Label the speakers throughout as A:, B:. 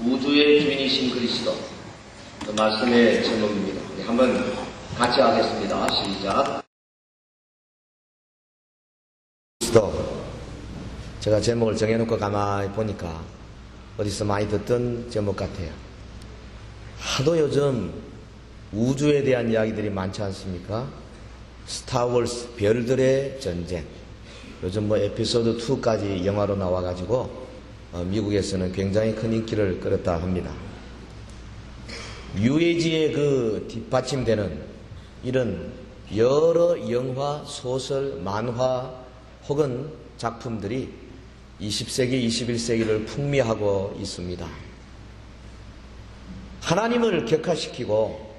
A: 우주의 주인이신 그리스도. 그 말씀의 제목입니다. 한번 같이 하겠습니다. 시작. 그리스도. 제가 제목을 정해놓고 가만히 보니까 어디서 많이 듣던 제목 같아요. 하도 요즘 우주에 대한 이야기들이 많지 않습니까? 스타워즈 별들의 전쟁. 요즘 뭐 에피소드 2까지 영화로 나와가지고 미국에서는 굉장히 큰 인기를 끌었다 합니다. 유해지에 그 뒷받침되는 이런 여러 영화, 소설, 만화 혹은 작품들이 20세기, 21세기를 풍미하고 있습니다. 하나님을 격화시키고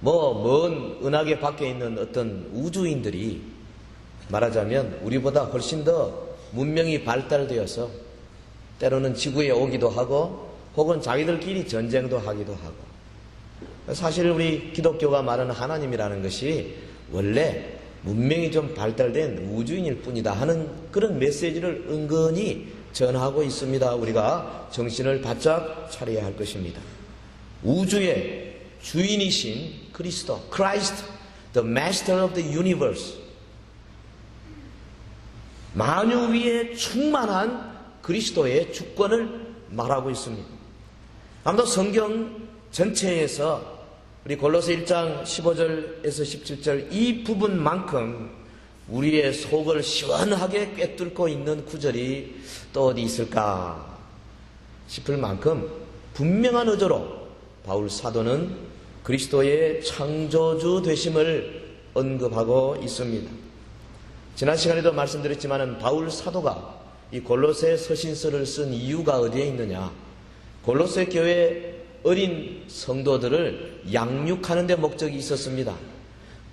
A: 먼 은하계 밖에 있는 어떤 우주인들이 말하자면 우리보다 훨씬 더 문명이 발달되어서 때로는 지구에 오기도 하고 혹은 자기들끼리 전쟁도 하기도 하고, 사실 우리 기독교가 말하는 하나님이라는 것이 원래 문명이 좀 발달된 우주인일 뿐이다 하는 그런 메시지를 은근히 전하고 있습니다. 우리가 정신을 바짝 차려야 할 것입니다. 우주의 주인이신 그리스도, Christ, the Master of the Universe, 만유 위에 충만한 그리스도의 주권을 말하고 있습니다. 아무도 성경 전체에서 우리 골로새 1장 15절에서 17절 이 부분만큼 우리의 속을 시원하게 꿰뚫고 있는 구절이 또 어디 있을까 싶을 만큼 분명한 의도로 바울 사도는 그리스도의 창조주 되심을 언급하고 있습니다. 지난 시간에도 말씀드렸지만 바울 사도가 이 골로새 서신서를 쓴 이유가 어디에 있느냐? 골로새 교회 어린 성도들을 양육하는 데 목적이 있었습니다.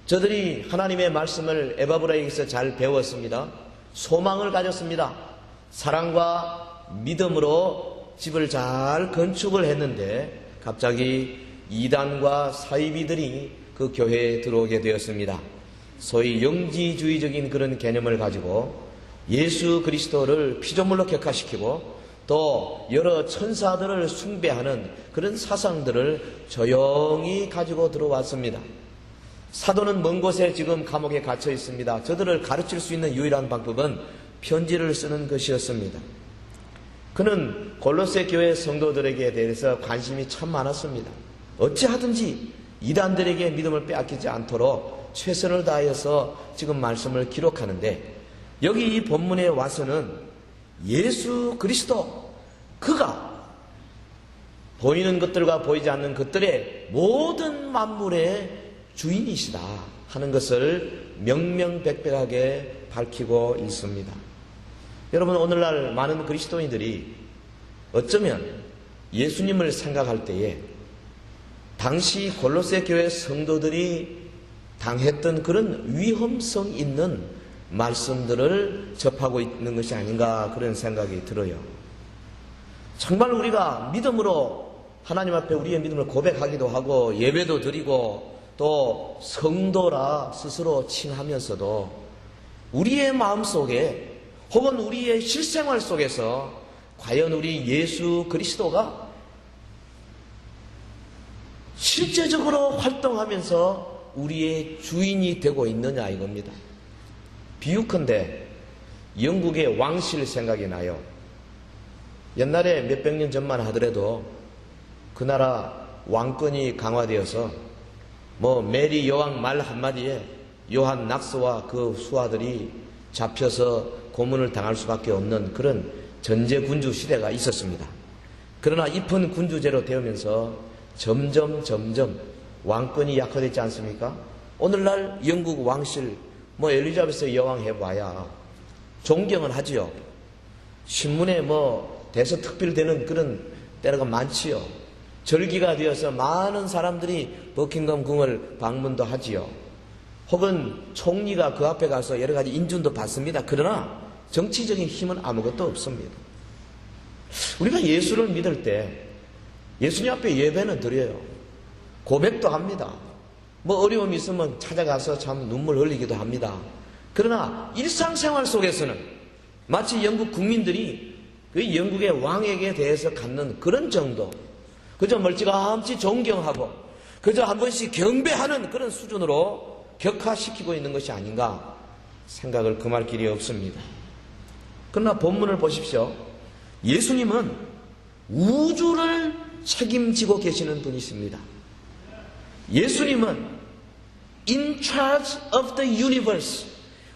A: 저들이 하나님의 말씀을 에바브라에게서 잘 배웠습니다. 소망을 가졌습니다. 사랑과 믿음으로 집을 잘 건축을 했는데 갑자기 이단과 사이비들이 그 교회에 들어오게 되었습니다. 소위 영지주의적인 그런 개념을 가지고 예수 그리스도를 피조물로 격화시키고 또 여러 천사들을 숭배하는 그런 사상들을 조용히 가지고 들어왔습니다. 사도는 먼 곳에 지금 감옥에 갇혀 있습니다. 저들을 가르칠 수 있는 유일한 방법은 편지를 쓰는 것이었습니다. 그는 골로새 교회 성도들에게 대해서 관심이 참 많았습니다. 어찌하든지 이단들에게 믿음을 빼앗기지 않도록 최선을 다해서 지금 말씀을 기록하는데, 여기 이 본문에 와서는 예수 그리스도, 그가 보이는 것들과 보이지 않는 것들의 모든 만물의 주인이시다 하는 것을 명명백백하게 밝히고 있습니다. 여러분, 오늘날 많은 그리스도인들이 어쩌면 예수님을 생각할 때에 당시 골로새 교회 성도들이 당했던 그런 위험성 있는 말씀들을 접하고 있는 것이 아닌가 그런 생각이 들어요. 정말 우리가 믿음으로 하나님 앞에 우리의 믿음을 고백하기도 하고 예배도 드리고 또 성도라 스스로 칭하면서도 우리의 마음속에 혹은 우리의 실생활 속에서 과연 우리 예수 그리스도가 실제적으로 활동하면서 우리의 주인이 되고 있느냐 이겁니다. 비유컨대 영국의 왕실 생각이 나요. 옛날에 몇백 년 전만 하더라도 그 나라 왕권이 강화되어서 메리 여왕 말 한마디에 요한 낙스와 그 수하들이 잡혀서 고문을 당할 수밖에 없는 그런 전제군주 시대가 있었습니다. 그러나 입헌 군주제로 되면서 점점 왕권이 약화되지 않습니까? 오늘날 영국 왕실 엘리자베스 여왕 해봐야 존경은 하지요. 신문에 대서특필되는 그런 때가 많지요. 절기가 되어서 많은 사람들이 버킹엄 궁을 방문도 하지요. 혹은 총리가 그 앞에 가서 여러 가지 인준도 받습니다. 그러나 정치적인 힘은 아무것도 없습니다. 우리가 예수를 믿을 때 예수님 앞에 예배는 드려요. 고백도 합니다. 어려움이 있으면 찾아가서 참 눈물 흘리기도 합니다. 그러나 일상생활 속에서는 마치 영국 국민들이 그 영국의 왕에게 대해서 갖는 그런 정도, 그저 멀찌감치 존경하고 그저 한 번씩 경배하는 그런 수준으로 격화시키고 있는 것이 아닌가 생각을 금할 길이 없습니다. 그러나 본문을 보십시오. 예수님은 우주를 책임지고 계시는 분이십니다. 예수님은 in charge of the universe,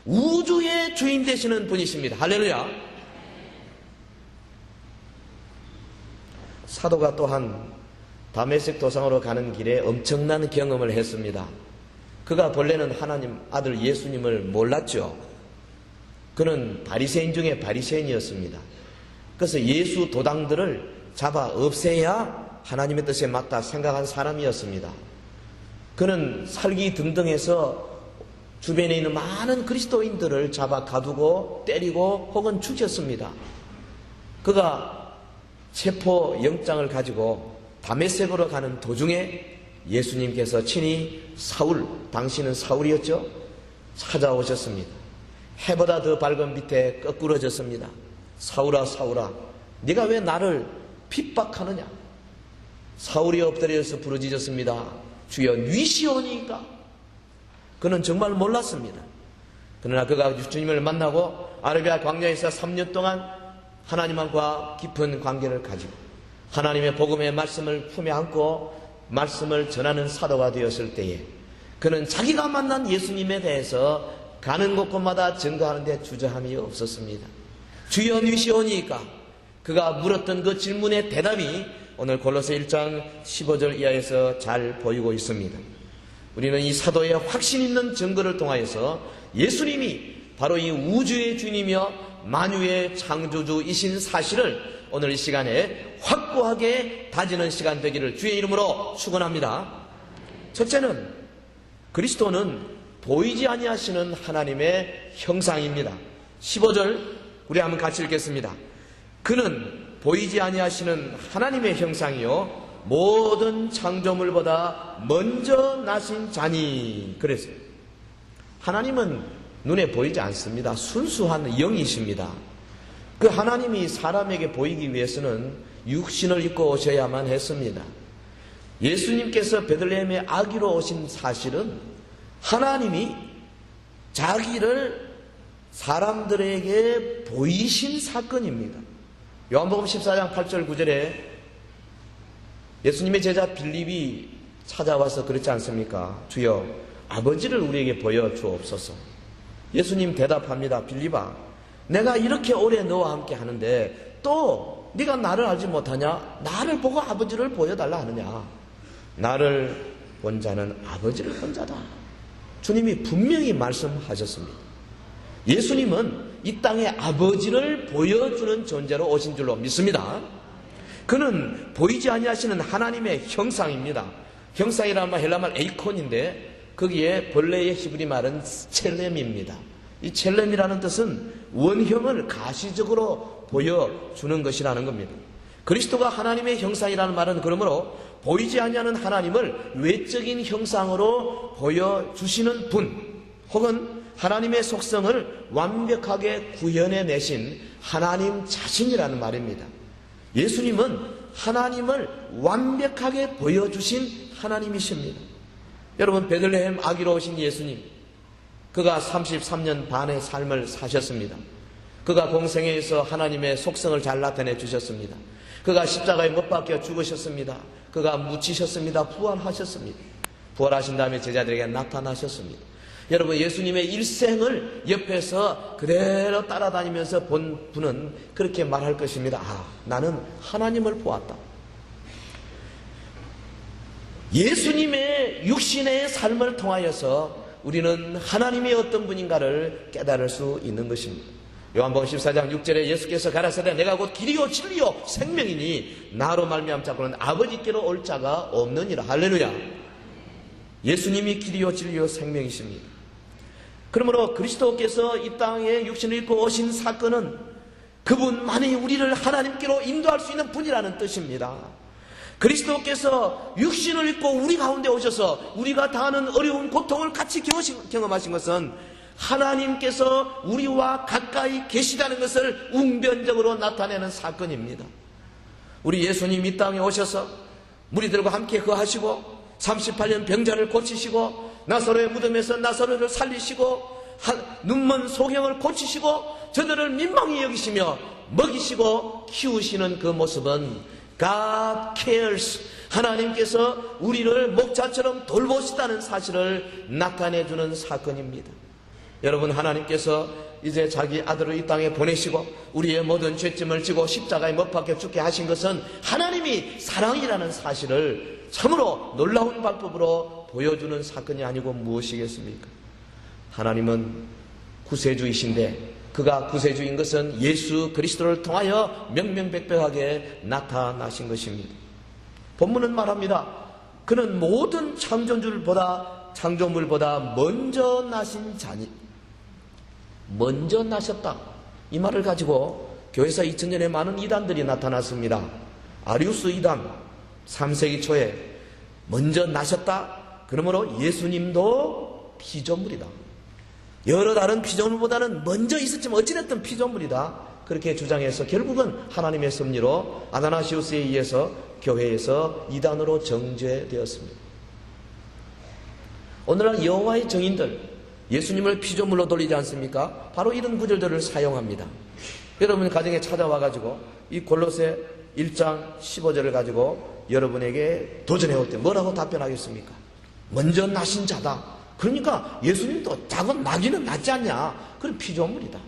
A: 우주의 주인 되시는 분이십니다. 할렐루야. 사도가 또한 다메섹 도상으로 가는 길에 엄청난 경험을 했습니다. 그가 본래는 하나님 아들 예수님을 몰랐죠. 그는 바리새인 중에 바리새인이었습니다. 그래서 예수 도당들을 잡아 없애야 하나님의 뜻에 맞다 생각한 사람이었습니다. 그는 살기 등등해서 주변에 있는 많은 그리스도인들을 잡아 가두고 때리고 혹은 죽였습니다. 그가 체포 영장을 가지고 다메섹으로 가는 도중에 예수님께서 친히 사울, 당신은 사울이었죠? 찾아오셨습니다. 해보다 더 밝은 빛에 거꾸러졌습니다. 사울아 사울아, 네가 왜 나를 핍박하느냐? 사울이 엎드려서 부르짖었습니다. 주여 니시오니까. 그는 정말 몰랐습니다. 그러나 그가 주님을 만나고 아라비아 광야에서 3년 동안 하나님과 깊은 관계를 가지고 하나님의 복음의 말씀을 품에 안고 말씀을 전하는 사도가 되었을 때에 그는 자기가 만난 예수님에 대해서 가는 곳곳마다 증거하는 데 주저함이 없었습니다. 주여 니시오니까. 그가 물었던 그 질문의 대답이 오늘 골로새 1장 15절 이하에서 잘 보이고 있습니다. 우리는 이 사도의 확신 있는 증거를 통하여서 예수님이 바로 이 우주의 주님이며 만유의 창조주이신 사실을 오늘 이 시간에 확고하게 다지는 시간 되기를 주의 이름으로 축원합니다. 첫째는 그리스도는 보이지 아니하시는 하나님의 형상입니다. 15절 우리 한번 같이 읽겠습니다. 그는 보이지 아니하시는 하나님의 형상이요 모든 창조물보다 먼저 나신 자니. 그래서 하나님은 눈에 보이지 않습니다. 순수한 영이십니다. 그 하나님이 사람에게 보이기 위해서는 육신을 입고 오셔야만 했습니다. 예수님께서 베들레헴의 아기로 오신 사실은 하나님이 자기를 사람들에게 보이신 사건입니다. 요한복음 14장 8절 9절에 예수님의 제자 빌립이 찾아와서 그렇지 않습니까? 주여 아버지를 우리에게 보여주옵소서. 예수님 대답합니다. 빌립아, 내가 이렇게 오래 너와 함께 하는데 또 네가 나를 알지 못하냐? 나를 보고 아버지를 보여달라 하느냐? 나를 본 자는 아버지를 본 자다. 주님이 분명히 말씀하셨습니다. 예수님은 이 땅에 아버지를 보여주는 존재로 오신 줄로 믿습니다. 그는 보이지 아니하시는 하나님의 형상입니다. 형상이라는 말 헬라말 에이콘인데 거기에 본래의 히브리 말은 첼렘입니다. 이 첼렘이라는 뜻은 원형을 가시적으로 보여주는 것이라는 겁니다. 그리스도가 하나님의 형상이라는 말은 그러므로 보이지 아니하는 하나님을 외적인 형상으로 보여주시는 분, 혹은 하나님의 속성을 완벽하게 구현해내신 하나님 자신이라는 말입니다. 예수님은 하나님을 완벽하게 보여주신 하나님이십니다. 여러분, 베들레헴 아기로 오신 예수님, 그가 33년 반의 삶을 사셨습니다. 그가 공생애에서 하나님의 속성을 잘 나타내 주셨습니다. 그가 십자가에 못 박혀 죽으셨습니다. 그가 묻히셨습니다. 부활하셨습니다. 부활하신 다음에 제자들에게 나타나셨습니다. 여러분, 예수님의 일생을 옆에서 그대로 따라다니면서 본 분은 그렇게 말할 것입니다. 아, 나는 하나님을 보았다. 예수님의 육신의 삶을 통하여서 우리는 하나님이 어떤 분인가를 깨달을 수 있는 것입니다. 요한복음 14장 6절에 예수께서 가라사대 내가 곧 길이요 진리요 생명이니 나로 말미암 자고는 아버지께로 올 자가 없느니라. 할렐루야. 예수님이 길이요 진리요 생명이십니다. 그러므로 그리스도께서 이 땅에 육신을 입고 오신 사건은 그분만이 우리를 하나님께로 인도할 수 있는 분이라는 뜻입니다. 그리스도께서 육신을 입고 우리 가운데 오셔서 우리가 당하는 어려운 고통을 같이 경험하신 것은 하나님께서 우리와 가까이 계시다는 것을 웅변적으로 나타내는 사건입니다. 우리 예수님 이 땅에 오셔서 무리들과 함께 거하시고 38년 병자를 고치시고 나사로의 무덤에서 나사로를 살리시고 눈먼 소경을 고치시고 저들을 민망히 여기시며 먹이시고 키우시는 그 모습은 God cares, 하나님께서 우리를 목자처럼 돌보시다는 사실을 나타내주는 사건입니다. 여러분, 하나님께서 이제 자기 아들을 이 땅에 보내시고 우리의 모든 죄짐을 지고 십자가에 못 박혀 죽게 하신 것은 하나님이 사랑이라는 사실을 참으로 놀라운 방법으로 보여주는 사건이 아니고 무엇이겠습니까? 하나님은 구세주이신데 그가 구세주인 것은 예수 그리스도를 통하여 명명백백하게 나타나신 것입니다. 본문은 말합니다. 그는 모든 창조물보다 먼저 나신 자니, 먼저 나셨다. 이 말을 가지고 교회사 2000년에 많은 이단들이 나타났습니다. 아리우스 이단 3세기 초에 먼저 나셨다. 그러므로 예수님도 피조물이다. 여러 다른 피조물보다는 먼저 있었지만 어찌됐든 피조물이다. 그렇게 주장해서 결국은 하나님의 섭리로 아다나시우스에 의해서 교회에서 이단으로 정죄되었습니다. 오늘날 여호와의 증인들 예수님을 피조물로 돌리지 않습니까? 바로 이런 구절들을 사용합니다. 여러분 가정에 찾아와가지고 이 골로새 1장 15절을 가지고 여러분에게 도전해올 때 뭐라고 답변하겠습니까? 먼저 나신 자다. 그러니까 예수님도 작은 나귀는 낫지 않냐? 그런 피조물이다.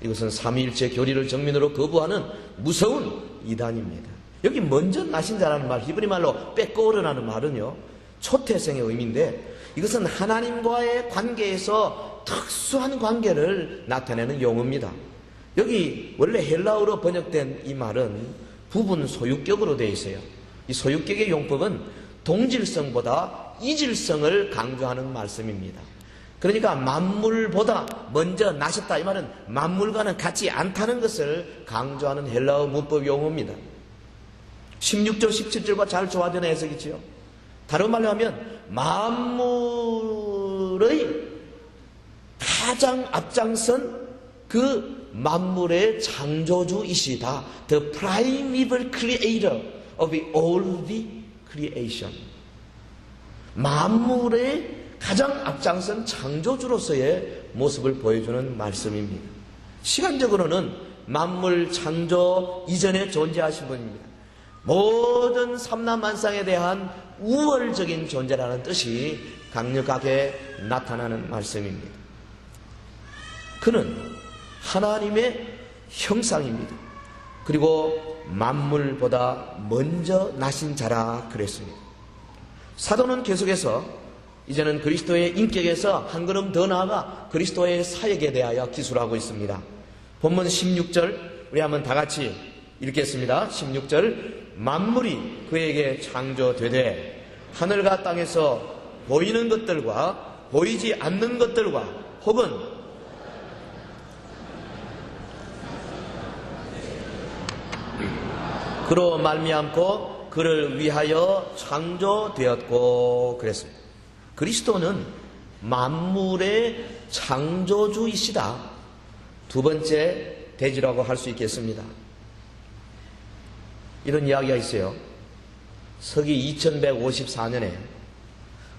A: 이것은 삼위일체 교리를 정면으로 거부하는 무서운 이단입니다. 여기 먼저 나신 자라는 말, 히브리 말로 빼꼬르라는 말은요, 초태생의 의미인데 이것은 하나님과의 관계에서 특수한 관계를 나타내는 용어입니다. 여기 원래 헬라어로 번역된 이 말은 부분 소유격으로 되어 있어요. 이 소유격의 용법은 동질성보다 이질성을 강조하는 말씀입니다. 그러니까 만물보다 먼저 나셨다, 이 말은 만물과는 같지 않다는 것을 강조하는 헬라어 문법 용어입니다. 16절 17절과 잘 조화되는 해석이지요. 다른 말로 하면 만물의 가장 앞장선 그 만물의 창조주이시다. The primeval creator of all the creation. 만물의 가장 앞장선 창조주로서의 모습을 보여주는 말씀입니다. 시간적으로는 만물 창조 이전에 존재하신 분입니다. 모든 삼라만상에 대한 우월적인 존재라는 뜻이 강력하게 나타나는 말씀입니다. 그는 하나님의 형상입니다. 그리고 만물보다 먼저 나신 자라 그랬습니다. 사도는 계속해서 이제는 그리스도의 인격에서 한 걸음 더 나아가 그리스도의 사역에 대하여 기술하고 있습니다. 본문 16절 우리 한번 다 같이 읽겠습니다. 16절 만물이 그에게 창조되되 하늘과 땅에서 보이는 것들과 보이지 않는 것들과 혹은 그로 말미암고 그를 위하여 창조되었고 그랬습니다. 그리스도는 만물의 창조주이시다. 두 번째 대지라고 할 수 있겠습니다. 이런 이야기가 있어요. 서기 2154년에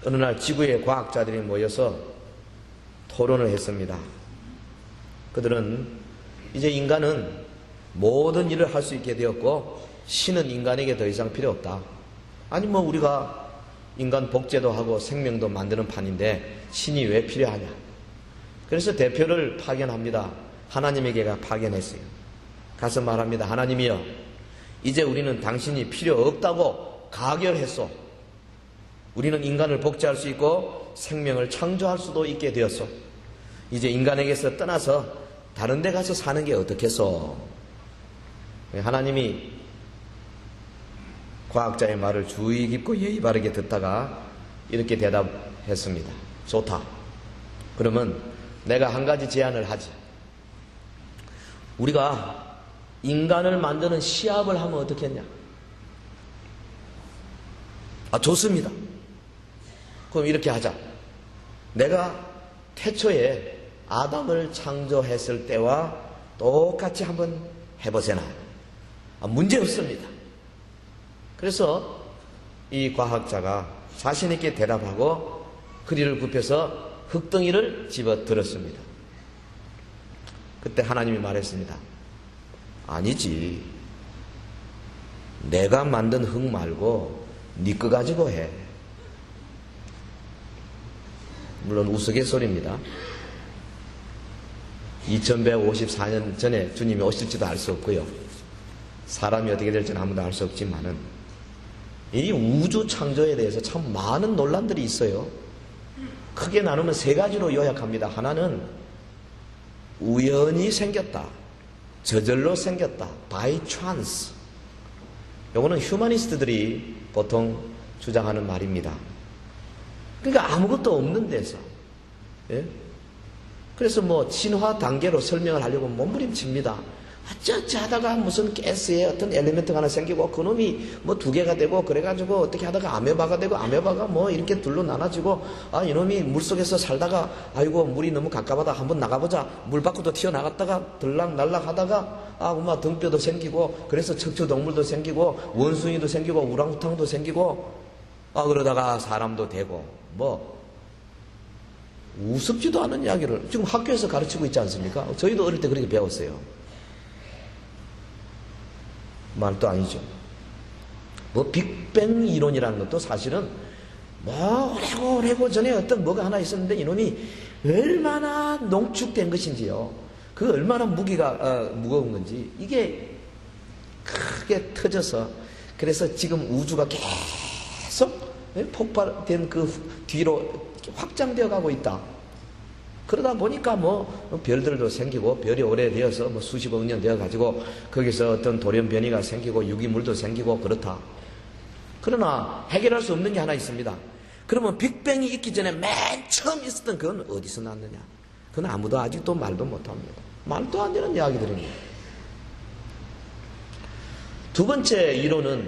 A: 어느 날 지구의 과학자들이 모여서 토론을 했습니다. 그들은 이제 인간은 모든 일을 할 수 있게 되었고 신은 인간에게 더 이상 필요 없다. 아니 뭐 우리가 인간 복제도 하고 생명도 만드는 판인데 신이 왜 필요하냐. 그래서 대표를 파견합니다. 하나님에게가 파견했어요. 가서 말합니다. 하나님이여, 이제 우리는 당신이 필요 없다고 가결했소. 우리는 인간을 복제할 수 있고 생명을 창조할 수도 있게 되었소. 이제 인간에게서 떠나서 다른 데 가서 사는 게 어떻겠소. 하나님이 과학자의 말을 주의 깊고 예의 바르게 듣다가 이렇게 대답했습니다. 좋다. 그러면 내가 한 가지 제안을 하지. 우리가 인간을 만드는 시합을 하면 어떻겠냐? 좋습니다. 그럼 이렇게 하자. 내가 태초에 아담을 창조했을 때와 똑같이 한번 해보세나. 문제 없습니다. 그래서 이 과학자가 자신있게 대답하고 허리를 굽혀서 흙덩이를 집어들었습니다. 그때 하나님이 말했습니다. 아니지. 내가 만든 흙 말고 네 거 가지고 해. 물론 우스갯소리입니다. 2154년 전에 주님이 오실지도 알 수 없고요. 사람이 어떻게 될지는 아무도 알 수 없지만은 이 우주 창조에 대해서 참 많은 논란들이 있어요. 크게 나누면 세 가지로 요약합니다. 하나는 우연히 생겼다. 저절로 생겼다. by chance. 요거는 휴머니스트들이 보통 주장하는 말입니다. 그러니까 아무것도 없는 데서. 예? 그래서 뭐 진화 단계로 설명을 하려고 몸부림칩니다. 어쩌 하다가 무슨 가스에 어떤 엘리멘트가 하나 생기고 그놈이 뭐 두 개가 되고 그래가지고 어떻게 하다가 아메바가 되고 아메바가 뭐 이렇게 둘로 나눠지고 이놈이 물속에서 살다가 아이고 물이 너무 가깝하다 한번 나가보자 물 밖으로 튀어나갔다가 들락날락 하다가 엄마 등뼈도 생기고 그래서 척추동물도 생기고 원숭이도 생기고 우랑우탕도 생기고 그러다가 사람도 되고 뭐 우습지도 않은 이야기를 지금 학교에서 가르치고 있지 않습니까? 저희도 어릴 때 그렇게 배웠어요. 말도 아니죠. 뭐 빅뱅 이론이라는 것도 사실은 뭐 오래고 전에 어떤 뭐가 하나 있었는데 이놈이 얼마나 농축된 것인지요. 그 얼마나 무기가 무거운 건지 이게 크게 터져서 그래서 지금 우주가 계속 폭발된 그 뒤로 확장되어 가고 있다. 그러다 보니까 뭐 별들도 생기고 별이 오래되어서 뭐 수십억 년 되어 가지고 거기서 어떤 돌연변이가 생기고 유기물도 생기고 그렇다. 그러나 해결할 수 없는 게 하나 있습니다. 그러면 빅뱅이 있기 전에 맨 처음 있었던 그건 어디서 났느냐? 그건 아무도 아직도 말도 못합니다. 말도 안 되는 이야기들입니다. 두 번째 이론은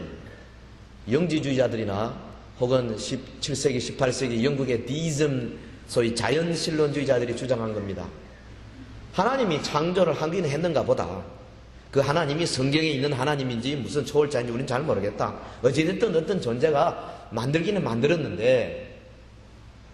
A: 영지주의자들이나 혹은 17세기, 18세기 영국의 디이즘 소위 자연신론주의자들이 주장한 겁니다. 하나님이 창조를 하긴 했는가 보다. 그 하나님이 성경에 있는 하나님인지 무슨 초월자인지 우리는 잘 모르겠다. 어찌됐든 어떤 존재가 만들기는 만들었는데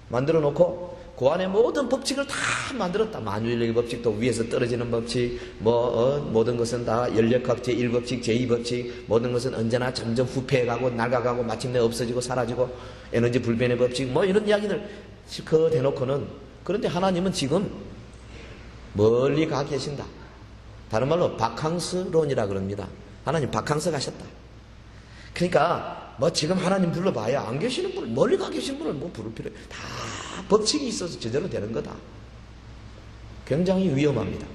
A: 만들어 놓고 그 안에 모든 법칙을 다 만들었다. 만유인력의 법칙도 위에서 떨어지는 법칙 모든 것은 다 연력학 제1법칙 제2법칙 모든 것은 언제나 점점 후퇴해가고 낡아가고 마침내 없어지고 사라지고 에너지 불변의 법칙 뭐 이런 이야기들 실컷 해놓고는 그런데 하나님은 지금 멀리 가 계신다. 다른 말로 바캉스론이라 그럽니다. 하나님 바캉스 가셨다. 그러니까 뭐 지금 하나님 불러봐야 안 계시는 분을 멀리 가 계신 분을 뭐 부를 필요 다 법칙이 있어서 저절로 되는 거다. 굉장히 위험합니다.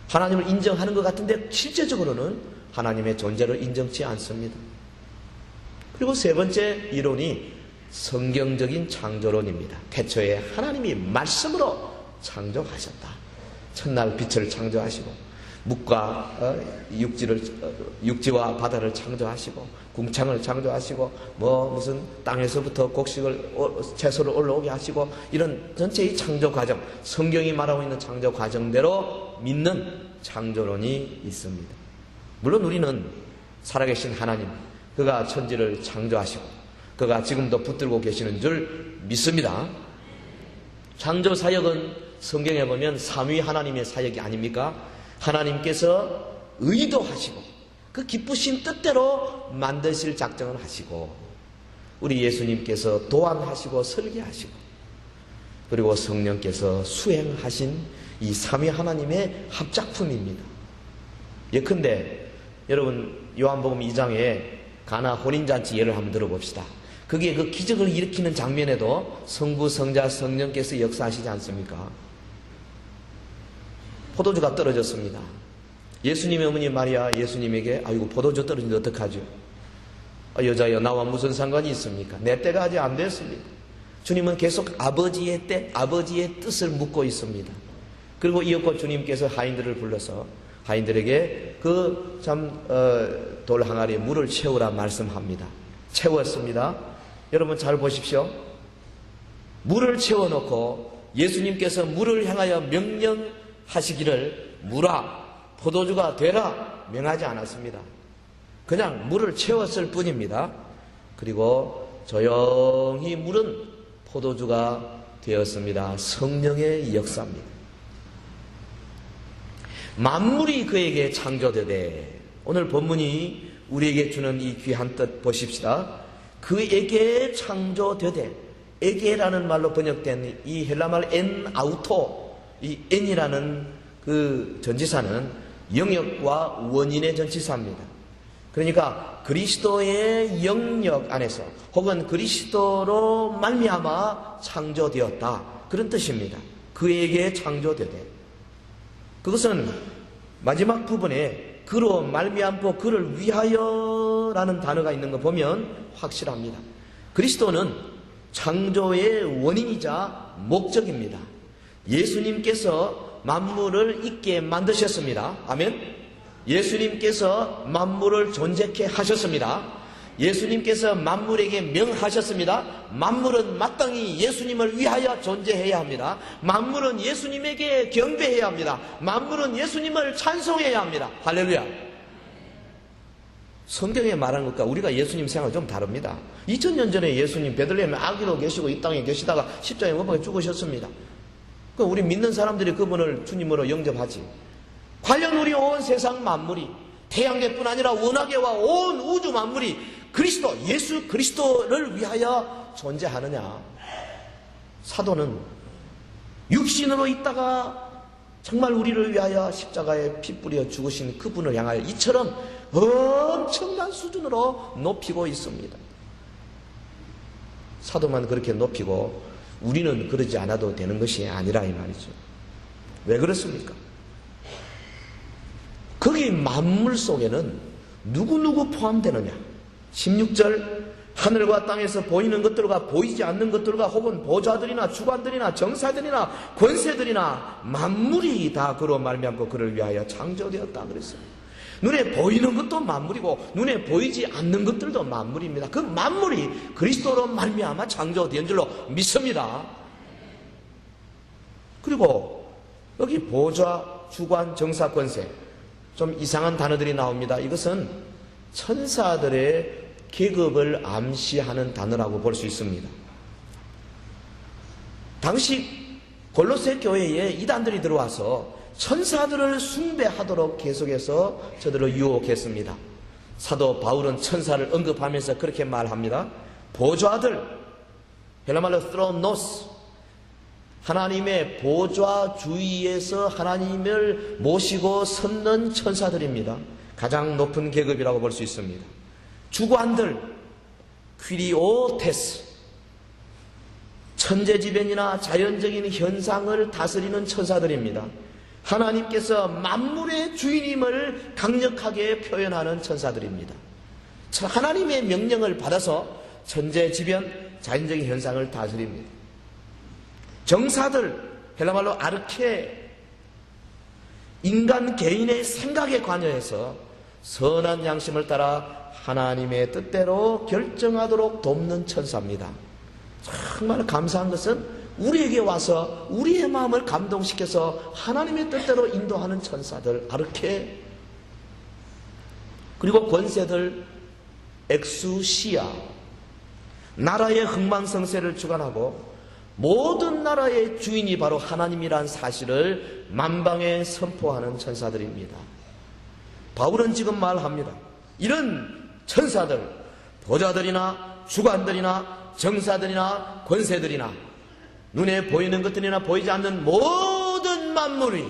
A: 하나님을 인정하는 것 같은데 실제적으로는 하나님의 존재를 인정치 않습니다. 그리고 세 번째 이론이 성경적인 창조론입니다. 태초에 하나님이 말씀으로 창조하셨다. 첫날 빛을 창조하시고 묵과 육지와 바다를 창조하시고 궁창을 창조하시고 뭐 무슨 땅에서부터 곡식을 채소를 올라오게 하시고 이런 전체의 창조 과정 성경이 말하고 있는 창조 과정대로 믿는 창조론이 있습니다. 물론 우리는 살아계신 하나님 그가 천지를 창조하시고 그가 지금도 붙들고 계시는 줄 믿습니다. 창조 사역은 성경에 보면 삼위 하나님의 사역이 아닙니까? 하나님께서 의도하시고 그 기쁘신 뜻대로 만드실 작정을 하시고 우리 예수님께서 도안하시고 설계하시고 그리고 성령께서 수행하신 이 삼위 하나님의 합작품입니다. 예컨대 여러분 요한복음 2장에 가나 혼인잔치 예를 한번 들어봅시다. 거기에 그 기적을 일으키는 장면에도 성부, 성자, 성령께서 역사하시지 않습니까? 포도주가 떨어졌습니다. 예수님의 어머니 마리아 예수님에게 아이고 포도주 떨어지는데 어떡하죠? 여자여 나와 무슨 상관이 있습니까? 내 때가 아직 안 됐습니다. 주님은 계속 아버지의 때, 아버지의 뜻을 묻고 있습니다. 그리고 이어고 주님께서 하인들을 불러서 하인들에게 그 돌 항아리에 물을 채우라 말씀합니다. 채웠습니다. 여러분 잘 보십시오. 물을 채워놓고 예수님께서 물을 향하여 명령하시기를 물아 포도주가 되라 명하지 않았습니다. 그냥 물을 채웠을 뿐입니다. 그리고 조용히 물은 포도주가 되었습니다. 성령의 역사입니다. 만물이 그에게 창조되되, 오늘 본문이 우리에게 주는 이 귀한 뜻 보십시다. 그에게 창조되되, 에게라는 말로 번역된 이 헬라말 엔 아우토, 이 엔이라는 그 전치사는 영역과 원인의 전치사입니다. 그러니까 그리스도의 영역 안에서 혹은 그리스도로 말미암아 창조되었다, 그런 뜻입니다. 그에게 창조되되, 그것은 마지막 부분에 그로 말미암고 그를 위하여라는 단어가 있는 거 보면 확실합니다. 그리스도는 창조의 원인이자 목적입니다. 예수님께서 만물을 있게 만드셨습니다. 아멘. 예수님께서 만물을 존재케 하셨습니다. 예수님께서 만물에게 명하셨습니다. 만물은 마땅히 예수님을 위하여 존재해야 합니다. 만물은 예수님에게 경배해야 합니다. 만물은 예수님을 찬송해야 합니다. 할렐루야. 성경에 말한 것과 우리가 예수님 생각은 좀 다릅니다. 2000년 전에 예수님 베들레헴에 아기로 계시고 이 땅에 계시다가 십자가에 못 박혀 죽으셨습니다. 우리 믿는 사람들이 그분을 주님으로 영접하지. 과연 우리 온 세상 만물이, 태양계뿐 아니라 원하계와 온 우주 만물이 그리스도, 예수 그리스도를 위하여 존재하느냐? 사도는 육신으로 있다가 정말 우리를 위하여 십자가에 피 뿌려 죽으신 그분을 향하여 이처럼 엄청난 수준으로 높이고 있습니다. 사도만 그렇게 높이고 우리는 그러지 않아도 되는 것이 아니라 이 말이죠. 왜 그렇습니까? 거기 만물 속에는 누구 포함되느냐? 16절, 하늘과 땅에서 보이는 것들과 보이지 않는 것들과 혹은 보좌들이나 주관들이나 정사들이나 권세들이나 만물이 다 그로 말미암고 그를 위하여 창조되었다 그랬어요. 눈에 보이는 것도 만물이고 눈에 보이지 않는 것들도 만물입니다. 그 만물이 그리스도로 말미암아 창조된 줄로 믿습니다. 그리고 여기 보좌, 주관, 정사, 권세, 좀 이상한 단어들이 나옵니다. 이것은 천사들의 계급을 암시하는 단어라고 볼 수 있습니다. 당시 골로새 교회에 이단들이 들어와서 천사들을 숭배하도록 계속해서 저들을 유혹했습니다. 사도 바울은 천사를 언급하면서 그렇게 말합니다. 보좌들, 헬라말로 thronos, 하나님의 보좌 주위에서 하나님을 모시고 섰는 천사들입니다. 가장 높은 계급이라고 볼 수 있습니다. 주관들, 퀴리오테스, 천재지변이나 자연적인 현상을 다스리는 천사들입니다. 하나님께서 만물의 주인임을 강력하게 표현하는 천사들입니다. 하나님의 명령을 받아서 천재지변, 자연적인 현상을 다스립니다. 정사들, 헬라말로 아르케, 인간 개인의 생각에 관여해서 선한 양심을 따라 하나님의 뜻대로 결정하도록 돕는 천사입니다. 정말 감사한 것은 우리에게 와서 우리의 마음을 감동시켜서 하나님의 뜻대로 인도하는 천사들, 아르케, 그리고 권세들, 엑수시아, 나라의 흥망성쇠를 주관하고 모든 나라의 주인이 바로 하나님이란 사실을 만방에 선포하는 천사들입니다. 바울은 지금 말합니다. 이런 천사들, 보좌들이나 주관들이나 정사들이나 권세들이나 눈에 보이는 것들이나 보이지 않는 모든 만물이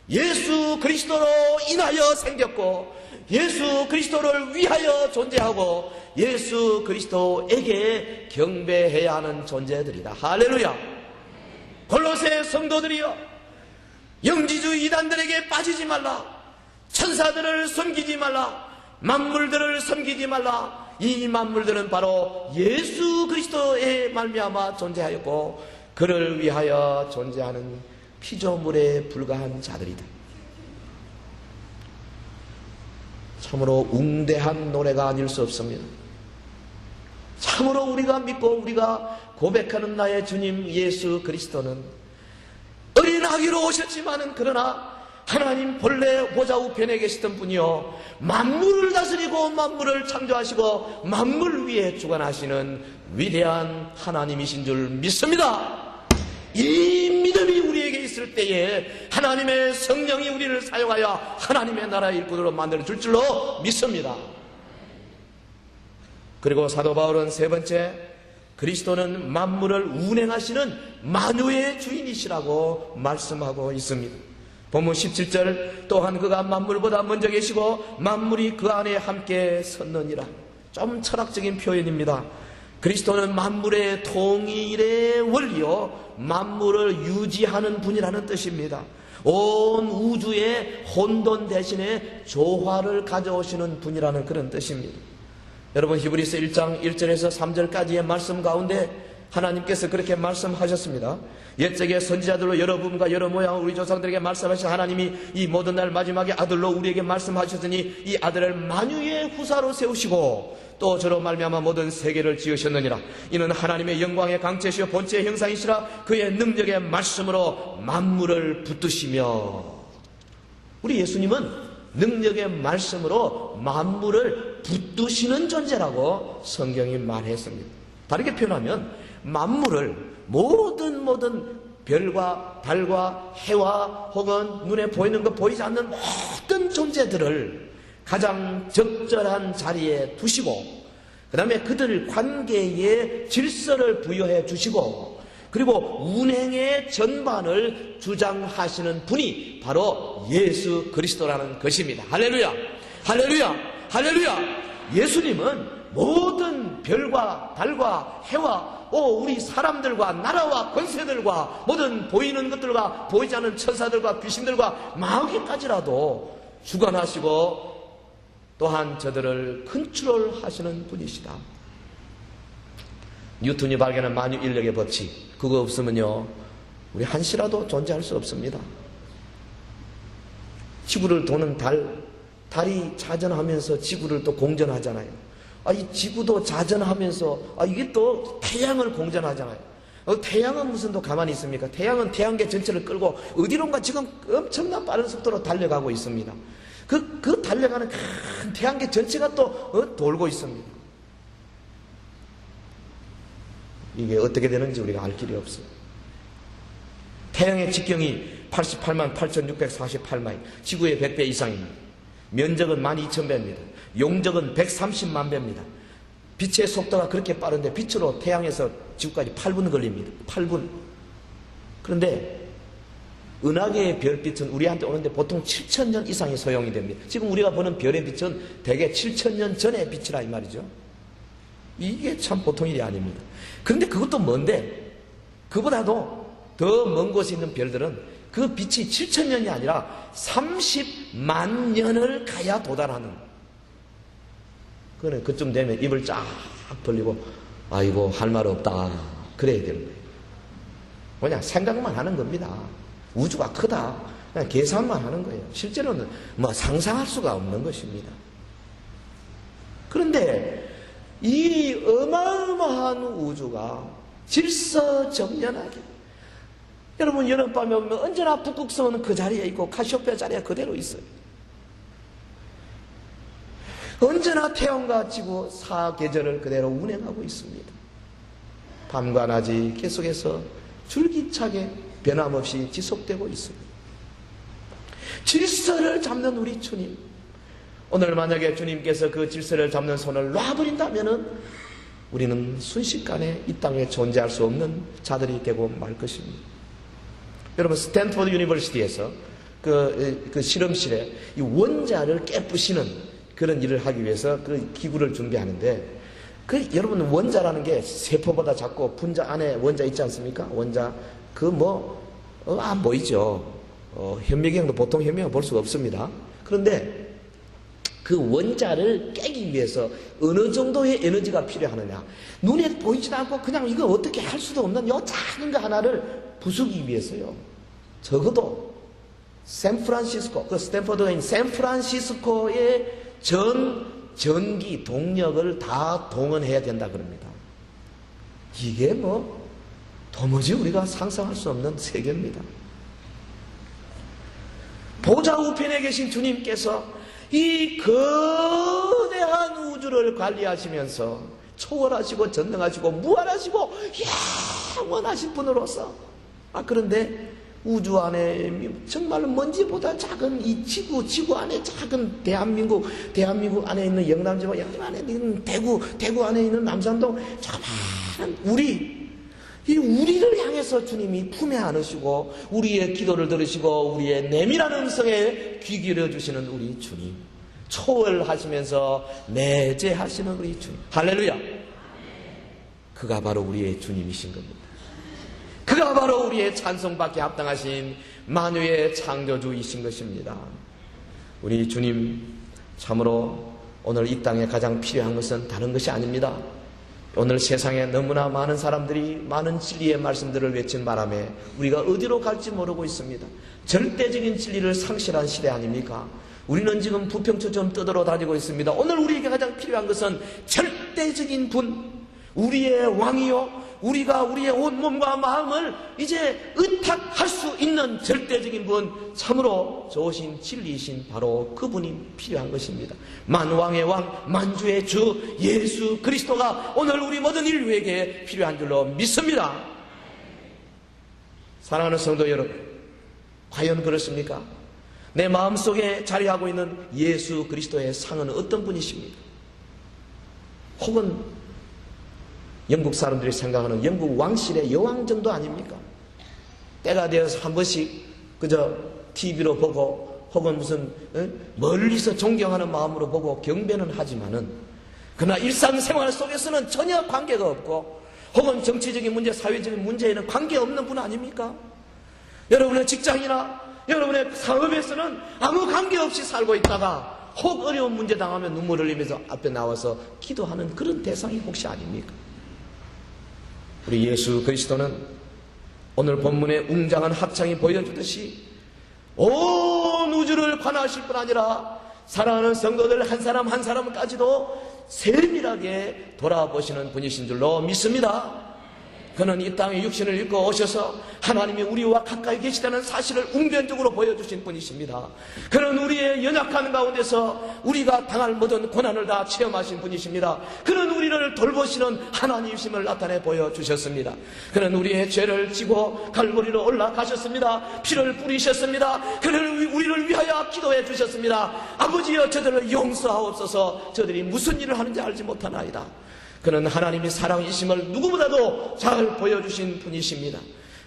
A: 예수 그리스도로 인하여 생겼고 예수 그리스도를 위하여 존재하고 예수 그리스도에게 경배해야 하는 존재들이다. 할렐루야. 골로새 성도들이여, 영지주의 이단들에게 빠지지 말라. 천사들을 섬기지 말라. 만물들을 섬기지 말라. 이 만물들은 바로 예수 그리스도의 말미암아 존재하였고 그를 위하여 존재하는 피조물에 불과한 자들이다. 참으로 웅대한 노래가 아닐 수 없습니다. 참으로 우리가 믿고 우리가 고백하는 나의 주님 예수 그리스도는 은하계로 오셨지만은 그러나 하나님 본래 보좌 우편에 계시던 분이요 만물을 다스리고 만물을 창조하시고 만물 위에 주관하시는 위대한 하나님이신 줄 믿습니다. 이 믿음이 우리에게 있을 때에 하나님의 성령이 우리를 사용하여 하나님의 나라의 일꾼으로 만들어줄 줄로 믿습니다. 그리고 사도 바울은 세 번째, 그리스도는 만물을 운행하시는 만유의 주인이시라고 말씀하고 있습니다. 본문 17절, 또한 그가 만물보다 먼저 계시고 만물이 그 안에 함께 섰느니라. 좀 철학적인 표현입니다. 그리스도는 만물의 통일의 원리요 만물을 유지하는 분이라는 뜻입니다. 온 우주의 혼돈 대신에 조화를 가져오시는 분이라는 그런 뜻입니다. 여러분, 히브리서 1장 1절에서 3절까지의 말씀 가운데 하나님께서 그렇게 말씀하셨습니다. 옛적의 선지자들로 여러 부분과 여러 모양 우리 조상들에게 말씀하신 하나님이 이 모든 날 마지막에 아들로 우리에게 말씀하셨으니 이 아들을 만유의 후사로 세우시고 또 저로 말미암아 모든 세계를 지으셨느니라. 이는 하나님의 영광의 강체시오 본체의 형상이시라. 그의 능력의 말씀으로 만물을 붙드시며. 우리 예수님은 능력의 말씀으로 만물을 붙드시는 존재라고 성경이 말했습니다. 다르게 표현하면 만물을 모든 별과 달과 해와 혹은 눈에 보이는 것 보이지 않는 모든 존재들을 가장 적절한 자리에 두시고 그 다음에 그들 관계에 질서를 부여해 주시고 그리고 운행의 전반을 주장하시는 분이 바로 예수 그리스도라는 것입니다. 할렐루야! 할렐루야! 할렐루야! 예수님은 모든 별과 달과 해와 우리 사람들과 나라와 권세들과 모든 보이는 것들과 보이지 않는 천사들과 귀신들과 마귀까지라도 주관하시고 또한 저들을 컨트롤하시는 분이시다. 뉴턴이 발견한 만유 인력의 법칙, 그거 없으면요 우리 한시라도 존재할 수 없습니다. 지구를 도는 달이 자전하면서 지구를 또 공전하잖아요. 이 지구도 자전하면서 이게 또 태양을 공전하잖아요. 태양은 무슨 또 가만히 있습니까? 태양은 태양계 전체를 끌고 어디론가 지금 엄청난 빠른 속도로 달려가고 있습니다. 그 달려가는 큰 태양계 전체가 또 돌고 있습니다. 이게 어떻게 되는지 우리가 알 길이 없어요. 태양의 직경이 88만 8,648마일, 지구의 100배 이상입니다. 면적은 12,000배입니다. 용적은 130만 배입니다. 빛의 속도가 그렇게 빠른데 빛으로 태양에서 지구까지 8분 걸립니다. 8분. 그런데 은하계의 별빛은 우리한테 오는데 보통 7,000년 이상이 소용이 됩니다. 지금 우리가 보는 별의 빛은 대개 7,000년 전의 빛이라 이 말이죠. 이게 참 보통 일이 아닙니다. 그런데 그것도 먼데 그보다도 더 먼 곳에 있는 별들은 그 빛이 7,000년이 아니라 30만 년을 가야 도달하는. 그래, 그쯤 되면 입을 쫙 벌리고 아이고 할 말 없다 그래야 되는 거예요. 뭐냐, 생각만 하는 겁니다. 우주가 크다 그냥 계산만 하는 거예요. 실제로는 뭐 상상할 수가 없는 것입니다. 그런데 이 어마어마한 우주가 질서정연하게, 여러분 여름밤에 오면 언제나 북극성은 그 자리에 있고 카시오페아 자리에 그대로 있어요. 언제나 태양과 지구 사계절을 그대로 운행하고 있습니다. 밤과 낮이 계속해서 줄기차게 변함없이 지속되고 있습니다. 질서를 잡는 우리 주님, 오늘 만약에 주님께서 그 질서를 잡는 손을 놔버린다면 우리는 순식간에 이 땅에 존재할 수 없는 자들이 되고 말 것입니다. 여러분, 스탠포드 유니버시티에서 그 실험실에 이 원자를 깨부시는 그런 일을 하기 위해서 그 기구를 준비하는데, 여러분 원자라는 게 세포보다 작고 분자 안에 원자 있지 않습니까? 원자 안 보이죠. 현미경도 보통 현미경 볼 수가 없습니다. 그런데 그 원자를 깨기 위해서 어느 정도의 에너지가 필요하느냐, 눈에 보이지도 않고 그냥 이거 어떻게 할 수도 없는 요 작은 거 하나를 부수기 위해서요, 적어도 샌프란시스코, 그 스탠퍼드가 있는 샌프란시스코의 전기 동력을 다 동원해야 된다 그럽니다. 이게 도무지 우리가 상상할 수 없는 세계입니다. 보좌 우편에 계신 주님께서 이 거대한 우주를 관리하시면서 초월하시고 전능하시고 무한하시고 영원하신 분으로서 그런데 우주 안에 정말 먼지보다 작은 이 지구 안에 작은 대한민국 안에 있는 영남지방 안에 있는 대구 안에 있는 남산동 조그마한 우리를 향해서 주님이 품에 안으시고 우리의 기도를 들으시고 우리의 내밀한 음성에 귀 기울여주시는 우리 주님, 초월하시면서 내재하시는 우리 주님, 할렐루야. 그가 바로 우리의 주님이신 겁니다. 그가 바로 우리의 찬송받기에 합당하신 만유의 창조주이신 것입니다. 우리 주님, 참으로 오늘 이 땅에 가장 필요한 것은 다른 것이 아닙니다. 오늘 세상에 너무나 많은 사람들이 많은 진리의 말씀들을 외친 바람에 우리가 어디로 갈지 모르고 있습니다. 절대적인 진리를 상실한 시대 아닙니까? 우리는 지금 부평초처럼 떠들어 다니고 있습니다. 오늘 우리에게 가장 필요한 것은 절대적인 분, 우리의 왕이요, 우리가 우리의 온 몸과 마음을 이제 의탁할 수 있는 절대적인 분, 참으로 좋으신 진리이신 바로 그분이 필요한 것입니다. 만왕의 왕, 만주의 주 예수 그리스도가 오늘 우리 모든 인류에게 필요한 줄로 믿습니다. 사랑하는 성도 여러분, 과연 그렇습니까? 내 마음속에 자리하고 있는 예수 그리스도의 상은 어떤 분이십니까? 혹은 영국 사람들이 생각하는 영국 왕실의 여왕 정도 아닙니까? 때가 되어서 한 번씩 그저 TV로 보고 혹은 무슨 멀리서 존경하는 마음으로 보고 경배는 하지만은 그러나 일상생활 속에서는 전혀 관계가 없고 혹은 정치적인 문제, 사회적인 문제에는 관계없는 분 아닙니까? 여러분의 직장이나 여러분의 사업에서는 아무 관계없이 살고 있다가 혹 어려운 문제 당하면 눈물을 흘리면서 앞에 나와서 기도하는 그런 대상이 혹시 아닙니까? 우리 예수 그리스도는 오늘 본문의 웅장한 합창이 보여주듯이 온 우주를 관할하실 뿐 아니라 사랑하는 성도들 한 사람 한 사람까지도 세밀하게 돌아보시는 분이신 줄로 믿습니다. 그는 이 땅에 육신을 입고 오셔서 하나님이 우리와 가까이 계시다는 사실을 웅변적으로 보여주신 분이십니다. 그는 우리의 연약한 가운데서 우리가 당할 모든 고난을 다 체험하신 분이십니다. 그는 우리를 돌보시는 하나님이심을 나타내 보여주셨습니다. 그는 우리의 죄를 지고 갈보리로 올라가셨습니다. 피를 뿌리셨습니다. 그는 우리를 위하여 기도해 주셨습니다. 아버지여 저들을 용서하옵소서. 저들이 무슨 일을 하는지 알지 못하나이다. 그는 하나님의 사랑이심을 누구보다도 잘 보여주신 분이십니다.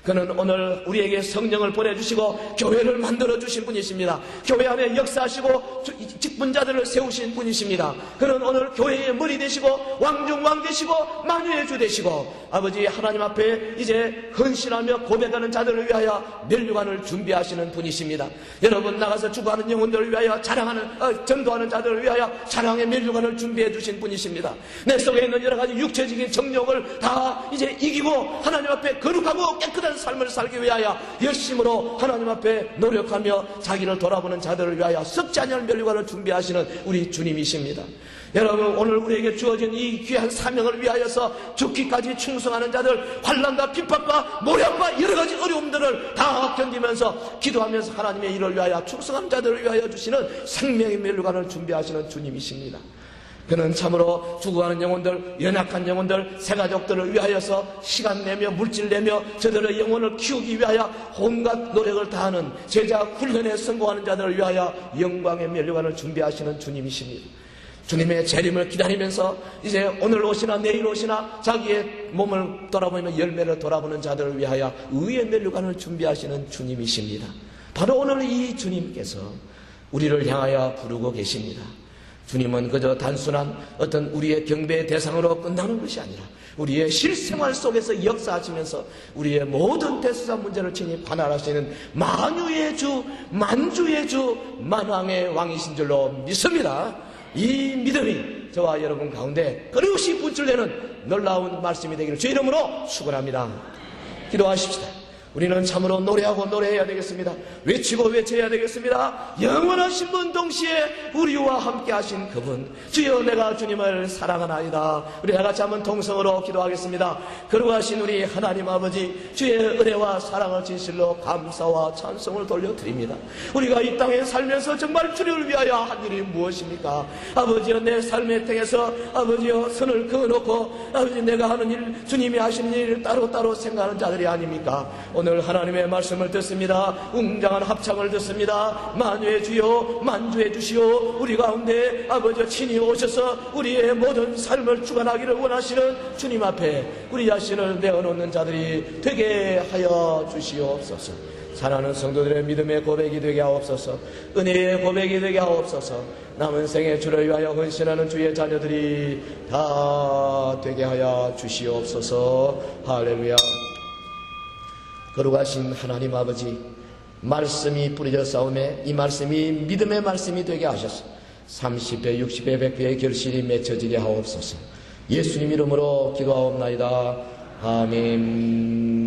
A: 그는 오늘 우리에게 성령을 보내주시고 교회를 만들어주신 분이십니다. 교회 안에 역사하시고 직분자들을 세우신 분이십니다. 그는 오늘 교회의 머리 되시고 왕중왕 되시고 만유의 주 되시고 아버지 하나님 앞에 이제 헌신하며 고백하는 자들을 위하여 면류관을 준비하시는 분이십니다. 여러분 나가서 주구하는 영혼들을 위하여 전도하는 자들을 위하여 사랑의 면류관을 준비해 주신 분이십니다. 내 속에 있는 여러 가지 육체적인 정욕을 다 이제 이기고 하나님 앞에 거룩하고 깨끗한 삶을 살기 위하여 열심으로 하나님 앞에 노력하며 자기를 돌아보는 자들을 위하여 썩지 않을 면류관을 준비하시는 우리 주님이십니다. 여러분 오늘 우리에게 주어진 이 귀한 사명을 위하여서 죽기까지 충성하는 자들, 환난과 핍박과 모략과 여러 가지 어려움들을 다 견디면서 기도하면서 하나님의 일을 위하여 충성하는 자들을 위하여 주시는 생명의 면류관을 준비하시는 주님이십니다. 그는 참으로 죽어가는 영혼들, 연약한 영혼들, 새가족들을 위하여서 시간 내며 물질 내며 저들의 영혼을 키우기 위하여 온갖 노력을 다하는 제자 훈련에 성공하는 자들을 위하여 영광의 면류관을 준비하시는 주님이십니다. 주님의 재림을 기다리면서 이제 오늘 오시나 내일 오시나 자기의 몸을 돌아보며 열매를 돌아보는 자들을 위하여 의의 면류관을 준비하시는 주님이십니다. 바로 오늘 이 주님께서 우리를 향하여 부르고 계십니다. 주님은 그저 단순한 어떤 우리의 경배의 대상으로 끝나는 것이 아니라 우리의 실생활 속에서 역사하시면서 우리의 모든 대수사 문제를 친히 관할하시는 만유의 주, 만주의 주, 만왕의 왕이신 줄로 믿습니다. 이 믿음이 저와 여러분 가운데 끊임없이 분출되는 놀라운 말씀이 되기를 주의 이름으로 축원합니다. 기도하십시다. 우리는 참으로 노래하고 노래해야 되겠습니다. 외치고 외쳐야 되겠습니다. 영원하신 분 동시에 우리와 함께 하신 그분, 주여 내가 주님을 사랑하나이다. 우리 다같이 한번 동성으로 기도하겠습니다. 거룩하신 우리 하나님 아버지, 주의 은혜와 사랑을 진실로 감사와 찬송을 돌려드립니다. 우리가 이 땅에 살면서 정말 주를 위하여 한 일이 무엇입니까? 아버지여, 내 삶의 땅에서 아버지여 선을 그어놓고 아버지 내가 하는 일, 주님이 하시는 일을 따로따로 생각하는 자들이 아닙니까? 오늘 하나님의 말씀을 듣습니다. 웅장한 합창을 듣습니다. 만유의 주여 만주해 주시오. 우리 가운데 아버지 친히 오셔서 우리의 모든 삶을 주관하기를 원하시는 주님 앞에 우리 자신을 내어놓는 자들이 되게 하여 주시옵소서. 사랑하는 성도들의 믿음의 고백이 되게 하옵소서. 은혜의 고백이 되게 하옵소서. 남은 생에 주를 위하여 헌신하는 주의 자녀들이 다 되게 하여 주시옵소서. 할렐루야. 거룩하신 하나님 아버지, 말씀이 뿌려져 싸움에 이 말씀이 믿음의 말씀이 되게 하셔서 30배, 60배, 100배의 결실이 맺혀지게 하옵소서. 예수님 이름으로 기도하옵나이다. 아멘.